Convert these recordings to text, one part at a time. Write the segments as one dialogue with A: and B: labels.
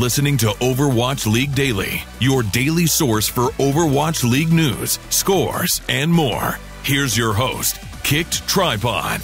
A: listening to Overwatch League Daily, your daily source for Overwatch League news, scores, and more. Here's your host, KickedTripod.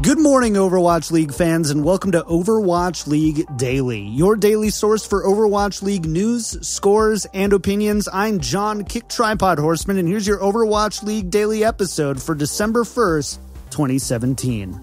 B: Good morning, Overwatch League fans, and welcome to Overwatch League Daily, your daily source for Overwatch League news, scores, and opinions. I'm John KickedTripod Horseman, and here's your Overwatch League Daily episode for December 1st, 2017.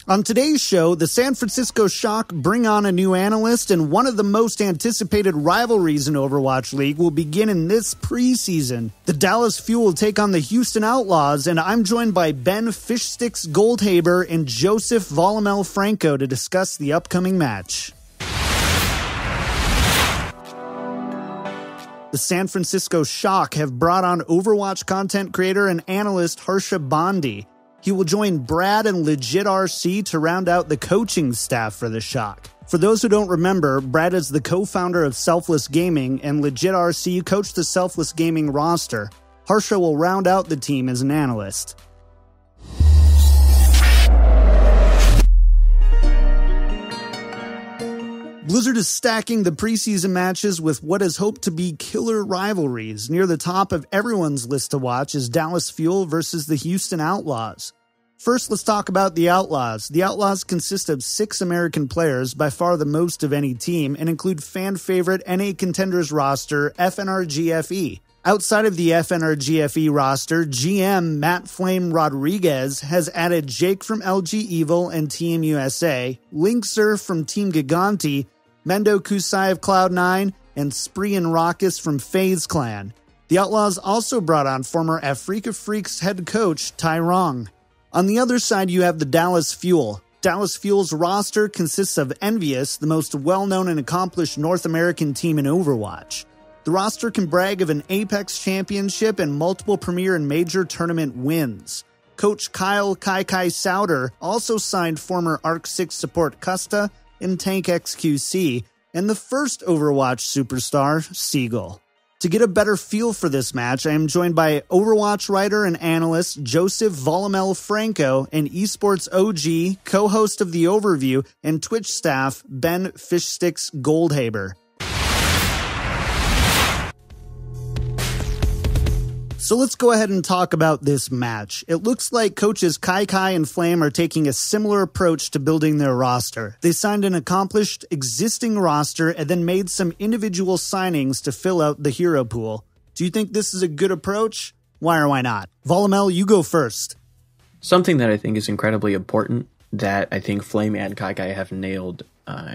B: On today's show, the San Francisco Shock bring on a new analyst, and one of the most anticipated rivalries in Overwatch League will begin in this preseason. The Dallas Fuel take on the Houston Outlaws, and I'm joined by Ben Fishstix Goldhaber and Joseph Volamel Franco to discuss the upcoming match. The San Francisco Shock have brought on Overwatch content creator and analyst Harsha Bandi. He will join Brad and Legit RC to round out the coaching staff for the Shock. For those who don't remember, Brad is the co-founder of Selfless Gaming, and Legit RC coached the Selfless Gaming roster. Harsha will round out the team as an analyst. Blizzard is stacking the preseason matches with what is hoped to be killer rivalries. Near the top of everyone's list to watch is Dallas Fuel versus the Houston Outlaws. First, let's talk about the Outlaws. The Outlaws consist of 6 American players, by far the most of any team, and include fan favorite NA Contenders roster FNRGFE. Outside of the FNRGFE roster, GM Matt Flame Rodriguez has added Jake from LG Evil and Team USA, Linkser from Team Giganti, Mendo Kusai of Cloud9, and Spree and Raucus from FaZe Clan. The Outlaws also brought on former Afrika Freaks head coach Tai Rong. On the other side, you have the Dallas Fuel. Dallas Fuel's roster consists of Envious, the most well-known and accomplished North American team in Overwatch. The roster can brag of an Apex championship and multiple premier and major tournament wins. Coach Kyle Kai Sauter also signed former Arc 6 support Custa and Tank XQC, and the first Overwatch superstar, Seagull. To get a better feel for this match, I am joined by Overwatch writer and analyst Joseph Volamel Franco and esports OG, co-host of The Overview, and Twitch staff Ben Fishstix Goldhaber. So let's go ahead and talk about this match. It looks like coaches Kai and Flame are taking a similar approach to building their roster. They signed an accomplished existing roster and then made some individual signings to fill out the hero pool. Do you think this is a good approach? Why or why not? Volamel, you go first.
C: Something that I think is incredibly important that I think Flame and Kai have nailed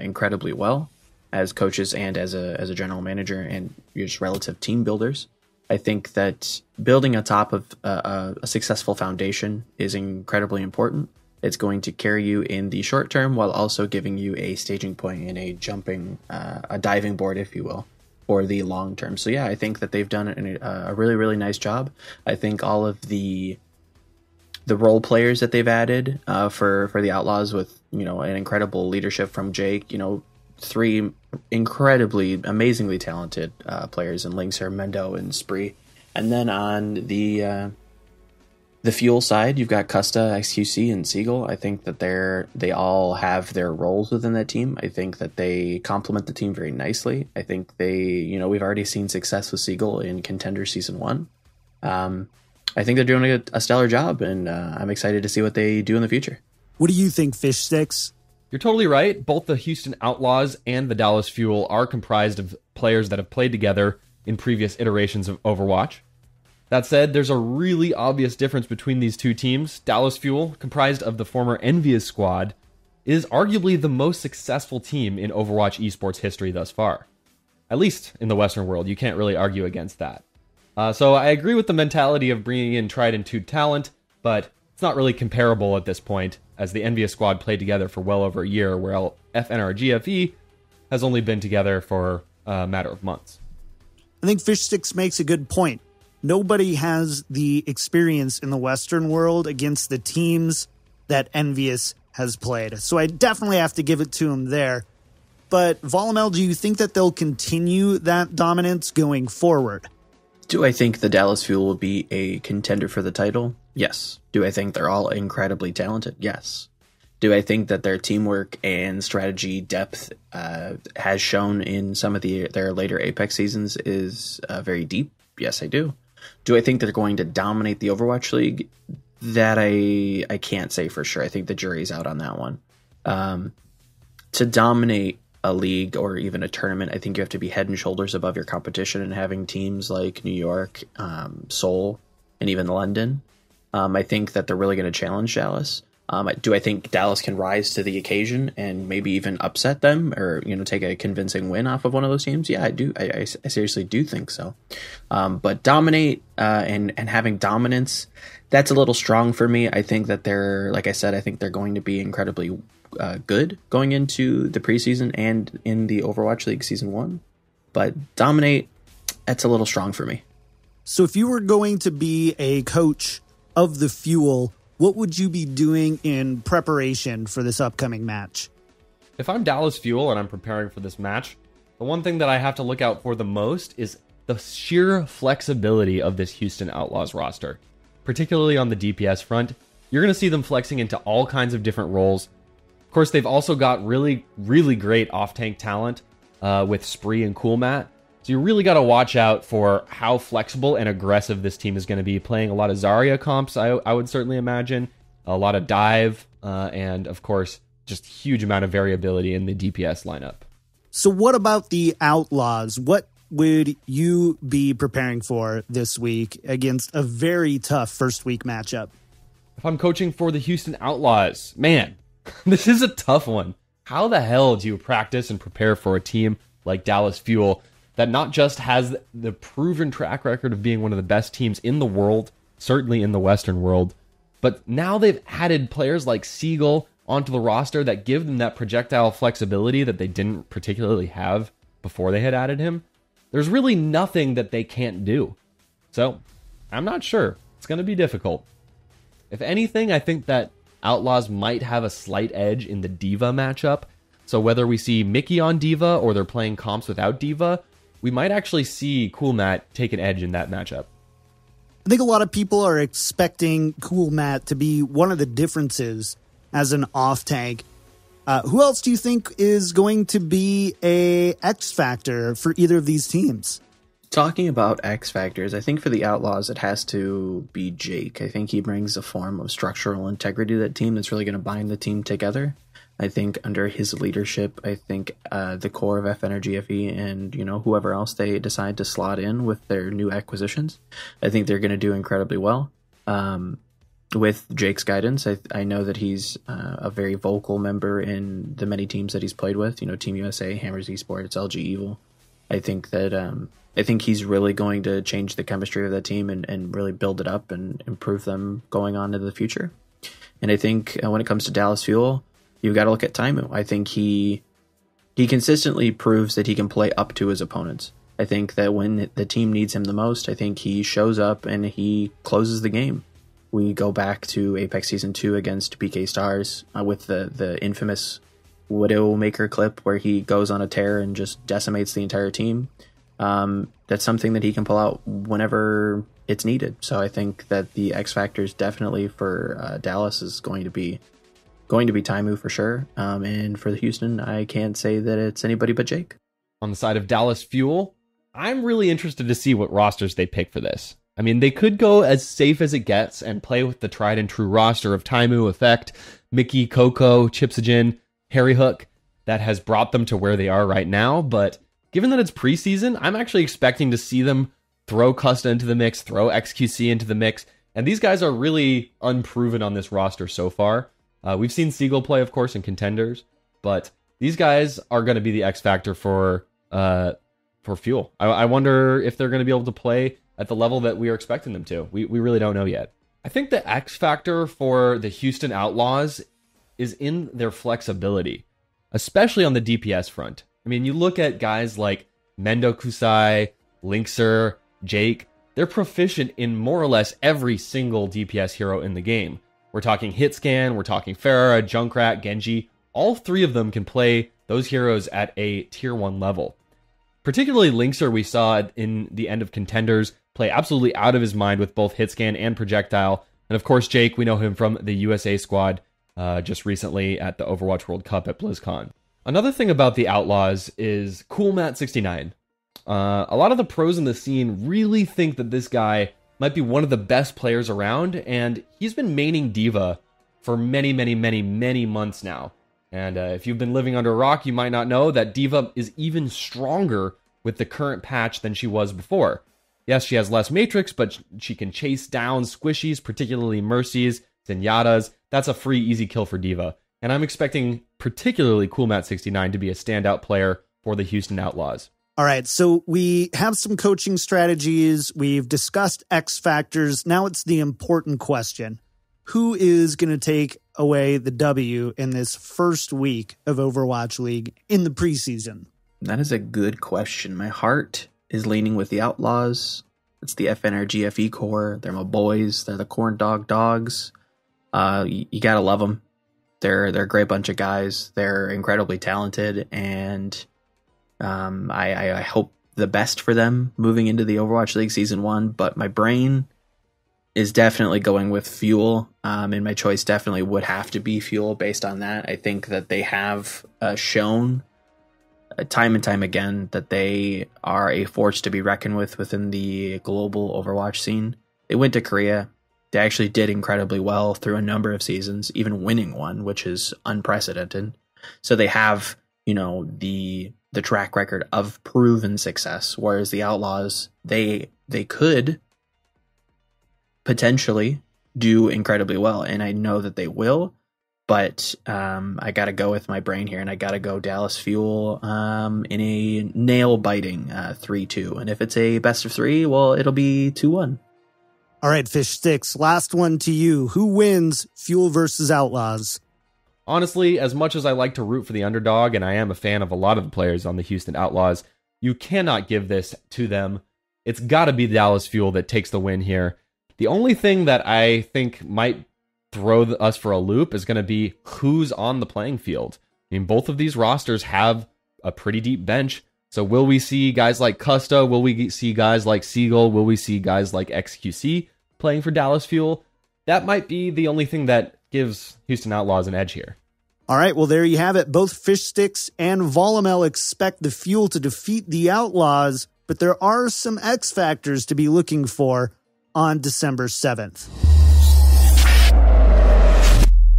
C: incredibly well as coaches and as a general manager and just relative team builders. I think that building on top of a successful foundation is incredibly important. It's going to carry you in the short term while also giving you a staging point and a diving board, if you will, for the long term. So yeah, I think that they've done a really, really nice job. I think all of the role players that they've added for the Outlaws with, an incredible leadership from Jake, 3 incredibly, amazingly talented players in Linkser, Mendo, and Spree. And then on the Fuel side, you've got Custa, XQC, and Seagull. I think that they all have their roles within that team. I think that they complement the team very nicely. I think we've already seen success with Seagull in Contender Season 1. I think they're doing a stellar job, and I'm excited to see what they do in the future.
B: What do you think, Fishstix?
D: You're totally right. Both the Houston Outlaws and the Dallas Fuel are comprised of players that have played together in previous iterations of Overwatch. That said, there's a really obvious difference between these two teams. Dallas Fuel, comprised of the former Envious squad, is arguably the most successful team in Overwatch esports history thus far. At least in the Western world, you can't really argue against that. So I agree with the mentality of bringing in tried and true talent, but it's not really comparable at this point, as the Envious squad played together for well over a year, while FNRGFE has only been together for a matter of months.
B: I think Fishstix makes a good point. Nobody has the experience in the Western world against the teams that Envious has played. So I definitely have to give it to him there. But Volamel, do you think that they'll continue that dominance going forward?
C: Do I think the Dallas Fuel will be a contender for the title? Yes. Do I think they're all incredibly talented? Yes. Do I think that their teamwork and strategy depth has shown in some of their later Apex seasons is very deep? Yes, I do. Do I think they're going to dominate the Overwatch League? That I can't say for sure. I think the jury's out on that one. To dominate a league or even a tournament, I think you have to be head and shoulders above your competition, and having teams like New York, Seoul, and even London, I think that they're really going to challenge Dallas. Do I think Dallas can rise to the occasion and maybe even upset them, or take a convincing win off of one of those teams? Yeah, I do. I seriously do think so. But dominate and having dominance, that's a little strong for me. I think that they're, like I said, I think they're going to be incredibly good going into the preseason and in the Overwatch League Season 1. But dominate, that's a little strong for me.
B: So if you were going to be a coach of the Fuel, what would you be doing in preparation for this upcoming match?
D: If I'm Dallas Fuel and I'm preparing for this match, the one thing that I have to look out for the most is the sheer flexibility of this Houston Outlaws roster. Particularly on the DPS front, you're going to see them flexing into all kinds of different roles. Of course, they've also got really, really great off-tank talent with Spree and Coolmat. So you really got to watch out for how flexible and aggressive this team is going to be. Playing a lot of Zarya comps, I would certainly imagine. A lot of dive, and of course, just huge amount of variability in the DPS lineup.
B: So what about the Outlaws? What would you be preparing for this week against a very tough first week matchup?
D: If I'm coaching for the Houston Outlaws, man, this is a tough one. How the hell do you practice and prepare for a team like Dallas Fuel that not just has the proven track record of being one of the best teams in the world, certainly in the Western world, but now they've added players like Seagull onto the roster that give them that projectile flexibility that they didn't particularly have before they had added him? There's really nothing that they can't do. So, I'm not sure. It's going to be difficult. If anything, I think that Outlaws might have a slight edge in the D.Va matchup. So whether we see Mickey on D.Va or they're playing comps without D.Va, we might actually see Coolmat take an edge in that matchup.
B: I think a lot of people are expecting Coolmat to be one of the differences as an off-tank. Who else do you think is going to be a X factor for either of these teams?
C: Talking about X factors, I think for the Outlaws, it has to be Jake. I think he brings a form of structural integrity to that team that's really going to bind the team together. I think under his leadership, I think the core of FNRGFE and whoever else they decide to slot in with their new acquisitions, I think they're going to do incredibly well. With Jake's guidance, I know that he's a very vocal member in the many teams that he's played with. Team USA, Hammers Esports, LG Evil. I think that I think he's really going to change the chemistry of that team and really build it up and improve them going on into the future. And I think when it comes to Dallas Fuel, you've got to look at Taimu. I think he consistently proves that he can play up to his opponents. I think that when the team needs him the most, I think he shows up and he closes the game. We go back to Apex Season 2 against PK Stars with the infamous Widowmaker clip where he goes on a tear and just decimates the entire team. That's something that he can pull out whenever it's needed. So I think that the X factors definitely for Dallas is going to be Taimu for sure. And for the Houston, I can't say that it's anybody but Jake.
D: On the side of Dallas Fuel, I'm really interested to see what rosters they pick for this. I mean, they could go as safe as it gets and play with the tried and true roster of Taimu, Effect, Mickey, Coco, Chipsogen, Harry Hook that has brought them to where they are right now. But given that it's preseason, I'm actually expecting to see them throw Custa into the mix, throw XQC into the mix. And these guys are really unproven on this roster so far. We've seen Seagull play, of course, in Contenders, but these guys are going to be the X factor for Fuel. I wonder if they're going to be able to play at the level that we are expecting them to. We really don't know yet. I think the X factor for the Houston Outlaws is in their flexibility, especially on the DPS front. I mean, you look at guys like Mendo Kusai, Linkser, Jake, they're proficient in more or less every single DPS hero in the game. We're talking Hitscan, we're talking Pharah, Junkrat, Genji. All three of them can play those heroes at a tier 1 level. Particularly Linkser we saw in the end of Contenders play absolutely out of his mind with both hit scan and projectile. And of course, Jake, we know him from the USA squad just recently at the Overwatch World Cup at BlizzCon. Another thing about the Outlaws is CoolMatt69. A lot of the pros in the scene really think that this guy might be one of the best players around, and he's been maining D.Va for many, many, many, many months now. And if you've been living under a rock, you might not know that D.Va is even stronger with the current patch than she was before. Yes, she has less matrix, but she can chase down squishies, particularly Mercies, Zenyatas. That's a free, easy kill for D.Va. And I'm expecting particularly CoolMatt69 to be a standout player for the Houston Outlaws.
B: All right, so we have some coaching strategies. We've discussed X factors. Now it's the important question. Who is going to take away the W in this first week of Overwatch League in the preseason?
C: That is a good question. My heart is leaning with the Outlaws. It's the FNRGFE core. They're my boys. They're the corn dog dogs. You got to love them. They're a great bunch of guys. They're incredibly talented, and I hope the best for them moving into the Overwatch League Season 1, but my brain is definitely going with Fuel, and my choice definitely would have to be Fuel based on that. I think that they have shown time and time again that they are a force to be reckoned with within the global Overwatch scene. They went to Korea. They actually did incredibly well through a number of seasons, even winning one, which is unprecedented. So they have, the track record of proven success, whereas the Outlaws, they could potentially do incredibly well, and I know that they will, but I got to go with my brain here, and I got to go Dallas Fuel in a nail-biting 3-2, and if it's a best of 3, well, it'll be 2-1.
B: All right, Fishstix, last one to you. Who wins Fuel versus Outlaws?
D: Honestly, as much as I like to root for the underdog, and I am a fan of a lot of the players on the Houston Outlaws, you cannot give this to them. It's got to be Dallas Fuel that takes the win here. The only thing that I think might throw us for a loop is going to be who's on the playing field. I mean, both of these rosters have a pretty deep bench. So will we see guys like Custa? Will we see guys like Seagull? Will we see guys like XQC playing for Dallas Fuel? That might be the only thing that gives Houston Outlaws an edge here.
B: All right, well, there you have it. Both Fishstix and Volamel expect the Fuel to defeat the Outlaws, but there are some X factors to be looking for on December 7th.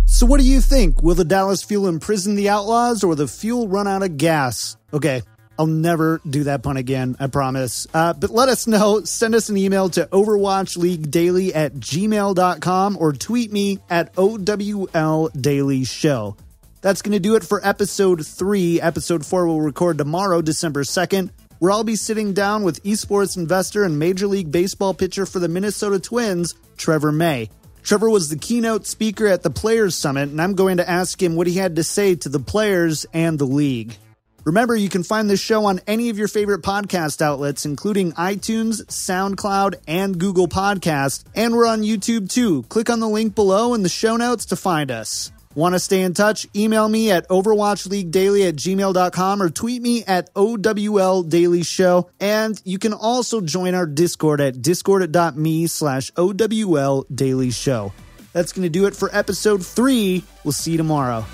B: So what do you think? Will the Dallas Fuel imprison the Outlaws, or will the Fuel run out of gas? Okay, I'll never do that pun again, I promise. But let us know. Send us an email to overwatchleaguedaily@gmail.com or tweet me at OWLDailyShow. That's going to do it for episode 3. Episode 4 will record tomorrow, December 2nd, where I'll be sitting down with esports investor and Major League Baseball pitcher for the Minnesota Twins, Trevor May. Trevor was the keynote speaker at the Players Summit, and I'm going to ask him what he had to say to the players and the league. Remember, you can find this show on any of your favorite podcast outlets, including iTunes, SoundCloud, and Google Podcasts, and we're on YouTube too. Click on the link below in the show notes to find us. Want to stay in touch? Email me at overwatchleaguedaily@gmail.com or tweet me at OWLDailyShow. And you can also join our Discord at discord.me/OWLDailyShow. That's going to do it for episode 3. We'll see you tomorrow.